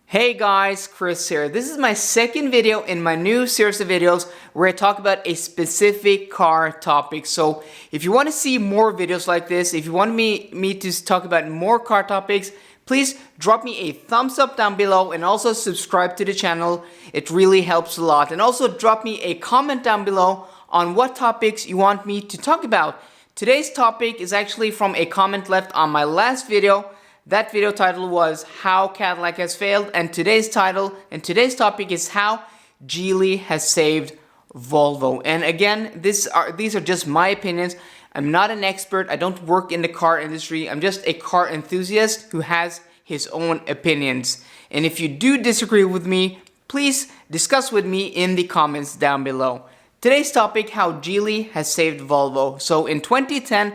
Hey guys, Chris here. This is my second video in my new series of videos where I talk about a specific car topic. So if you want to see more videos like this, if you want me to talk about more car topics, please drop me a thumbs up down below and also subscribe to the channel. It really helps a lot. And also drop me a comment down below on what topics you want me to talk about. Today's topic is actually from a comment left on my last video. That video title was How Cadillac Has Failed, and today's topic is How Geely Has Saved Volvo. And again, these are just my opinions. I'm not an expert. I don't work in the car industry. I'm just a car enthusiast who has his own opinions. And if you do disagree with me, please discuss with me in the comments down below. Today's topic, How Geely Has Saved Volvo. So in 2010,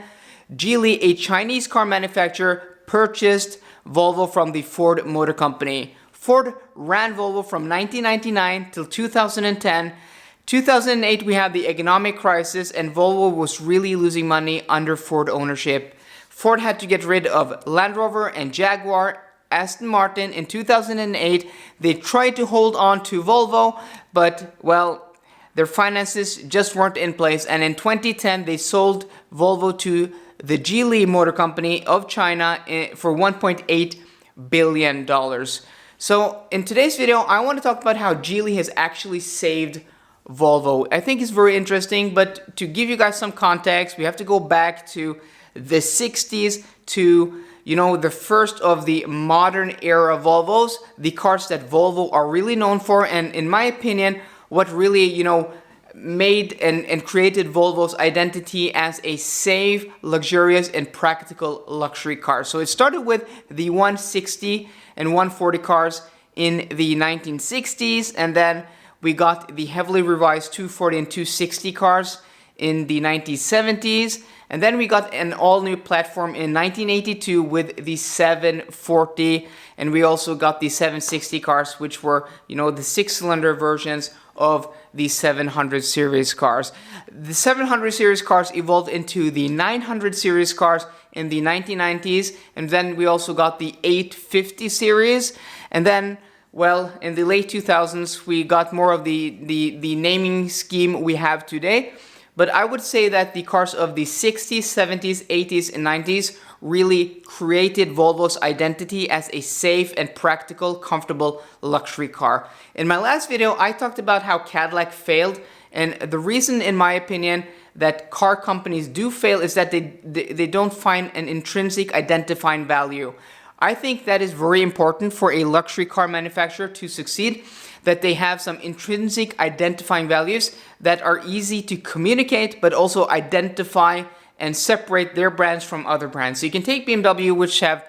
Geely, a Chinese car manufacturer, purchased Volvo from the Ford Motor Company. Ford ran Volvo from 1999 till 2010. 2008 we had the economic crisis and Volvo was really losing money under Ford ownership. Ford had to get rid of Land Rover and Jaguar, Aston Martin. In 2008 they tried to hold on to Volvo, but well, their finances just weren't in place, and in 2010 they sold Volvo to the Geely Motor Company of China for $1.8 billion. So in today's video, I want to talk about how Geely has actually saved Volvo. I think it's very interesting, but to give you guys some context, we have to go back to the 60s to, the first of the modern era Volvos, the cars that Volvo are really known for, and in my opinion, what really, made and created Volvo's identity as a safe, luxurious, and practical luxury car. So it started with the 160 and 140 cars in the 1960s, and then we got the heavily revised 240 and 260 cars in the 1970s, and then we got an all-new platform in 1982 with the 740, and we also got the 760 cars, which were, the six-cylinder versions of the 700 series cars. The 700 series cars evolved into the 900 series cars in the 1990s, and then we also got the 850 series, and then, well, in the late 2000s we got more of the naming scheme we have today. But I would say that the cars of the 60s, 70s, 80s, and 90s really created Volvo's identity as a safe and practical, comfortable luxury car. In my last video, I talked about how Cadillac failed, and the reason, in my opinion, that car companies do fail is that they don't find an intrinsic identifying value. I think that is very important for a luxury car manufacturer to succeed, that they have some intrinsic identifying values that are easy to communicate, but also identify and separate their brands from other brands. So you can take BMW, which have,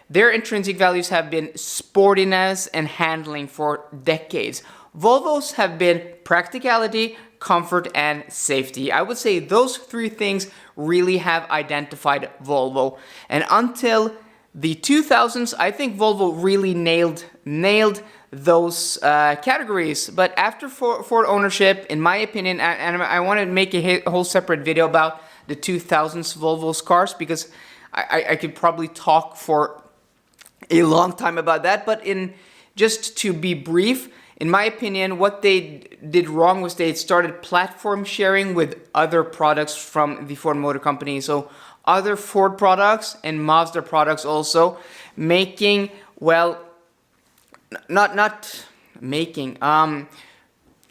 their intrinsic values have been sportiness and handling for decades. Volvo's have been practicality, comfort, and safety. I would say those three things really have identified Volvo. And until the 2000s, I think Volvo really nailed those categories. But after Ford ownership, in my opinion, and I want to make a whole separate video about the 2000s Volvo's cars, because I could probably talk for a long time about that. But just to be brief, in my opinion, what they did wrong was they started platform sharing with other products from the Ford Motor Company. So other Ford products and Mazda products also, making, well, not making,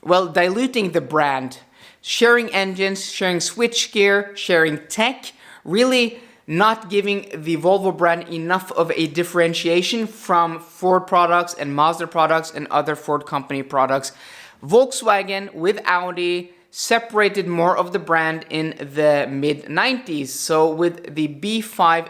diluting the brand, sharing engines, sharing switchgear, sharing tech, really not giving the Volvo brand enough of a differentiation from Ford products and Mazda products and other Ford company products. Volkswagen with Audi separated more of the brand in the mid-90s. So with the B5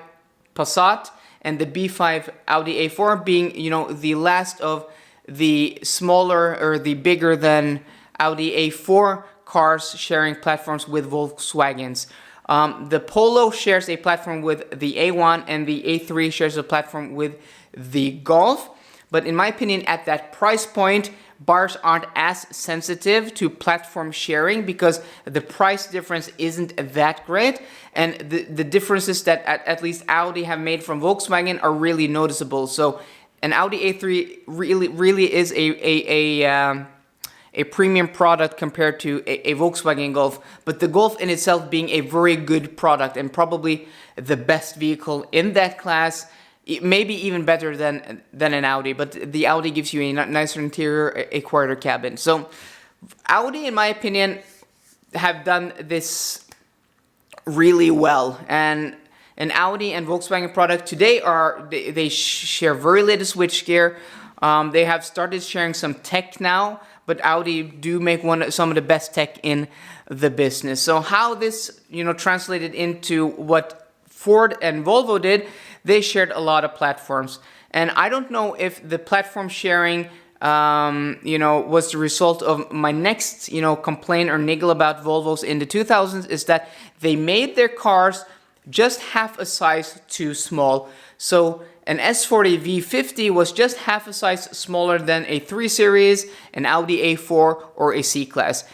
Passat and the B5 Audi A4 being, the last of the smaller or the bigger than Audi A4 cars sharing platforms with Volkswagens. The Polo shares a platform with the A1, and the A3 shares a platform with the Golf. But in my opinion, at that price point, buyers aren't as sensitive to platform sharing because the price difference isn't that great, and the differences that at least Audi have made from Volkswagen are really noticeable. So an Audi A3 really is a premium product compared to a Volkswagen Golf, but the Golf in itself being a very good product and probably the best vehicle in that class, maybe even better than an Audi, but the Audi gives you a nicer interior, a quieter cabin. So Audi, in my opinion, have done this really well, and an Audi and Volkswagen product today they share very little switchgear. They have started sharing some tech now, but Audi do make some of the best tech in the business. So how this translated into what Ford and Volvo did, they shared a lot of platforms, and I don't know if the platform sharing was the result of my next complaint or niggle about Volvos in the 2000s, is that they made their cars just half a size too small. So an S40 V50 was just half a size smaller than a 3 Series, an Audi A4, or a C-Class.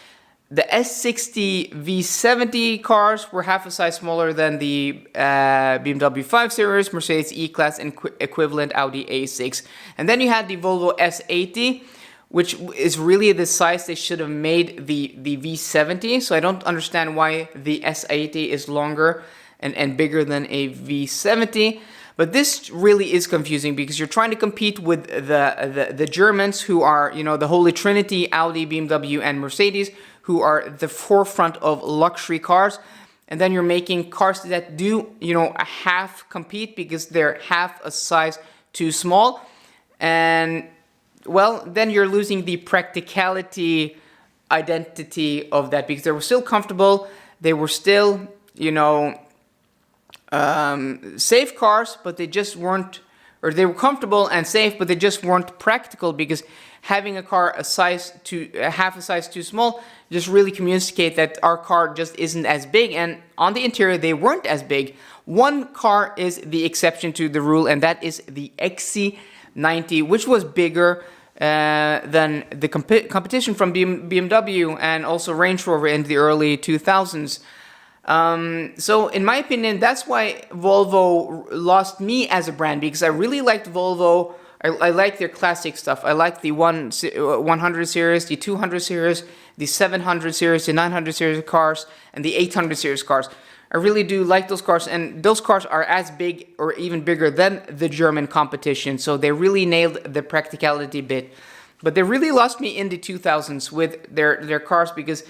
The S60 V70 cars were half a size smaller than the BMW 5 Series, Mercedes E-Class, and equivalent Audi A6. And then you had the Volvo S80, which is really the size they should have made the V70. So I don't understand why the S80 is longer and bigger than a V70. But this really is confusing because you're trying to compete with the Germans, who are, the Holy Trinity, Audi, BMW, and Mercedes, who are the forefront of luxury cars. And then you're making cars that do, half compete because they're half a size too small. And, well, then you're losing the practicality identity of that, because they were still comfortable. They were still, safe cars, but they just weren't, or they were comfortable and safe, but they just weren't practical, because having a car half a size too small just really communicate that our car just isn't as big. And on the interior, they weren't as big. One car is the exception to the rule, and that is the XC90, which was bigger than the competition from BMW and also Range Rover in the early 2000s. So in my opinion, that's why Volvo lost me as a brand, because I really liked Volvo. I like their classic stuff. I like the 100 series, the 200 series, the 700 series, the 900 series cars, and the 800 series cars. I really do like those cars, and those cars are as big or even bigger than the German competition. So they really nailed the practicality bit. But they really lost me in the 2000s with their cars, because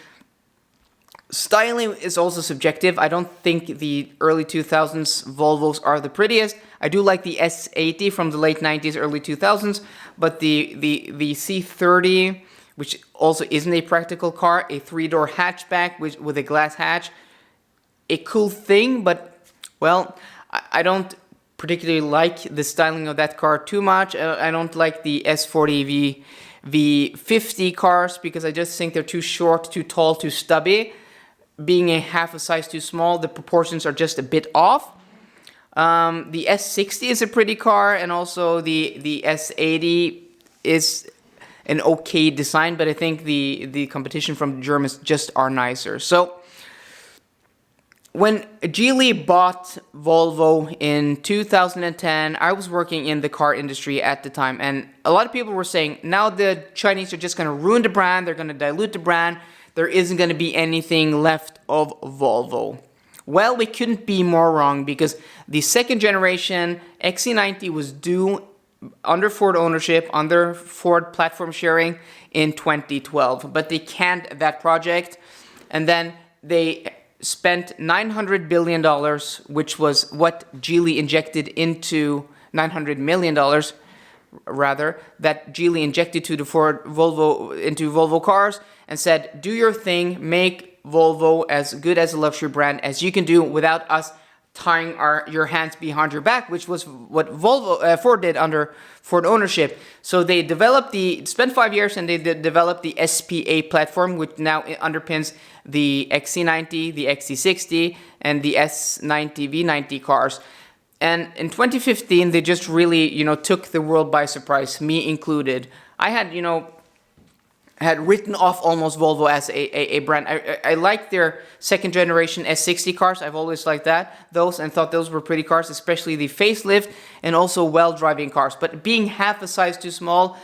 styling is also subjective. I don't think the early 2000s Volvos are the prettiest. I do like the S80 from the late 90s, early 2000s, but the C30, which also isn't a practical car, a 3-door hatchback with a glass hatch, a cool thing, but, well, I don't particularly like the styling of that car too much. I don't like the S40 V50 cars, because I just think they're too short, too tall, too stubby. Being a half a size too small, the proportions are just a bit off. The S60 is a pretty car, and also the S80 is an okay design, but I think the competition from the Germans just are nicer. So when Geely bought Volvo in 2010, I was working in the car industry at the time, and a lot of people were saying, now the Chinese are just going to ruin the brand, they're going to dilute the brand, there isn't going to be anything left of Volvo. Well, we couldn't be more wrong, because the second generation XC90 was due under Ford ownership, under Ford platform sharing in 2012, but they canned that project, and then they spent $900 billion, which was what Geely injected into $900 million, rather, that Geely injected to the Volvo cars, and said, do your thing, make Volvo as good as a luxury brand as you can do without us tying your hands behind your back, which was what Ford did under Ford ownership. So they spent 5 years, and they developed the SPA platform, which now underpins the XC90, the XC60, and the S90, V90 cars. And in 2015, they just really, took the world by surprise, me included. I had, had written off almost Volvo as a brand. I like their second generation S60 cars. I've always liked those, and thought those were pretty cars, especially the facelift and also well-driving cars. But being half a size too small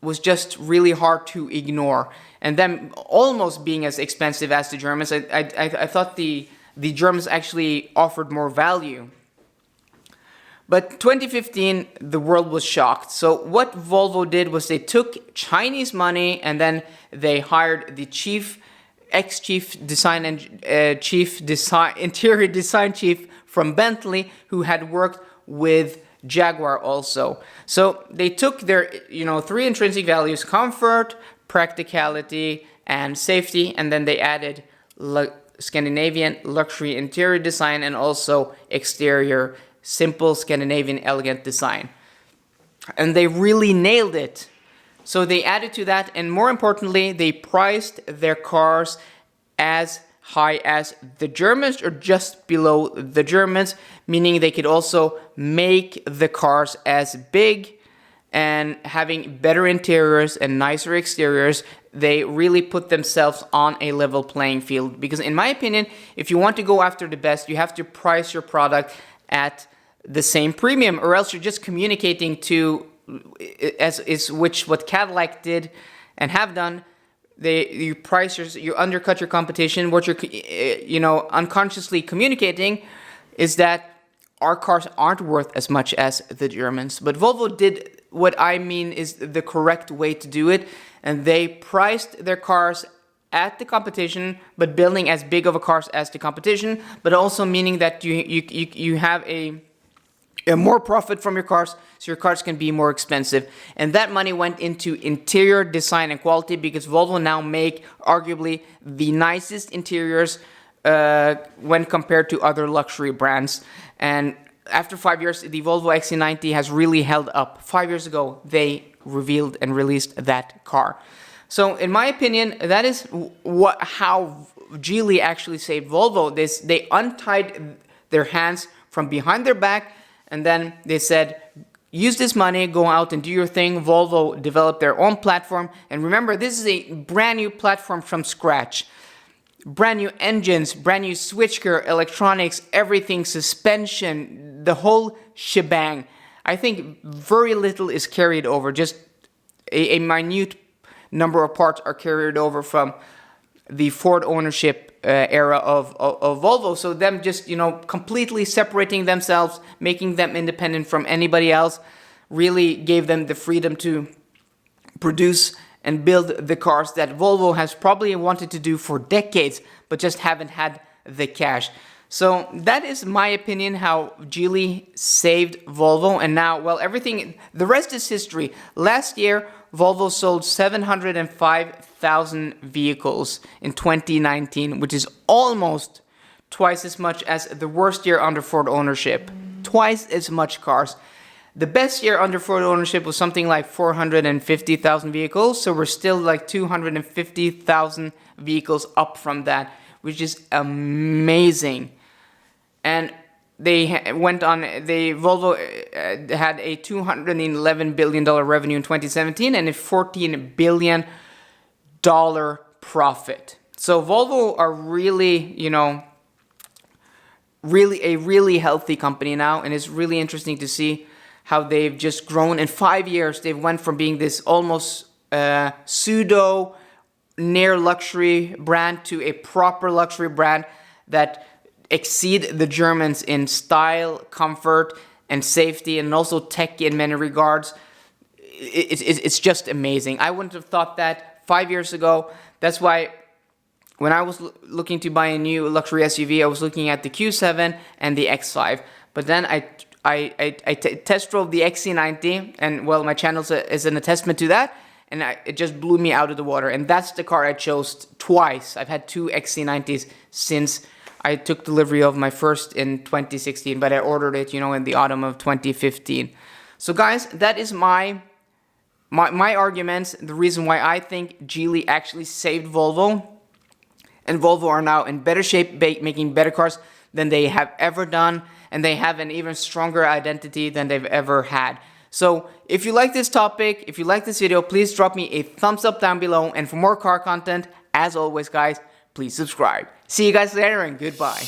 was just really hard to ignore. And then almost being as expensive as the Germans, I thought the Germans actually offered more value. But 2015, the world was shocked. So what Volvo did was they took Chinese money and then they hired the ex-chief design and interior design chief from Bentley, who had worked with Jaguar also. So they took their, three intrinsic values: comfort, practicality, and safety, and then they added Scandinavian luxury interior design and also exterior simple Scandinavian elegant design. And they really nailed it. So they added to that, and more importantly, they priced their cars as high as the Germans or just below the Germans, meaning they could also make the cars as big and having better interiors and nicer exteriors. They really put themselves on a level playing field, because in my opinion, if you want to go after the best, you have to price your product at the same premium, or else you're just communicating to, what Cadillac did and have done. You undercut your competition. What you're unconsciously communicating is that our cars aren't worth as much as the Germans. But Volvo did what I mean is the correct way to do it, and they priced their cars at the competition, but building as big of a cars as the competition, but also meaning that you have a more profit from your cars, so your cars can be more expensive. And that money went into interior design and quality, because Volvo now make arguably the nicest interiors when compared to other luxury brands. And after 5 years, the Volvo XC90 has really held up. 5 years ago, they revealed and released that car. So in my opinion, that is how Geely actually saved Volvo. They untied their hands from behind their back, and then they said, use this money, go out and do your thing. Volvo developed their own platform. And remember, this is a brand new platform from scratch. Brand new engines, brand new switchgear, electronics, everything, suspension, the whole shebang. I think very little is carried over. Just a minute number of parts are carried over from the Ford ownership era of Volvo. So them just, completely separating themselves, making them independent from anybody else, really gave them the freedom to produce and build the cars that Volvo has probably wanted to do for decades, but just haven't had the cash. So that is my opinion how Geely saved Volvo. And now, well, the rest is history. Last year, Volvo sold 705,000 vehicles in 2019, which is almost twice as much as the worst year under Ford ownership. Twice as much cars. The best year under Ford ownership was something like 450,000 vehicles, so we're still like 250,000 vehicles up from that, which is amazing. And Volvo had a $211 billion revenue in 2017 and a $14 billion profit. So Volvo are really, a really healthy company now, and it's really interesting to see how they've just grown. In 5 years, they've went from being this almost pseudo near luxury brand to a proper luxury brand that exceed the Germans in style, comfort, and safety, and also tech in many regards. It's just amazing. I wouldn't have thought that 5 years ago. That's why when I was looking to buy a new luxury SUV, I was looking at the Q7 and the X5. But then I test drove the XC90, and well, my channel is an attestament to that, and it just blew me out of the water. And that's the car I chose twice. I've had two XC90s since I took delivery of my first in 2016, but I ordered it, in the autumn of 2015. So guys, that is my arguments, the reason why I think Geely actually saved Volvo. And Volvo are now in better shape, making better cars than they have ever done, and they have an even stronger identity than they've ever had. So if you like this topic, if you like this video, please drop me a thumbs up down below. And for more car content, as always guys, please subscribe. See you guys later and goodbye.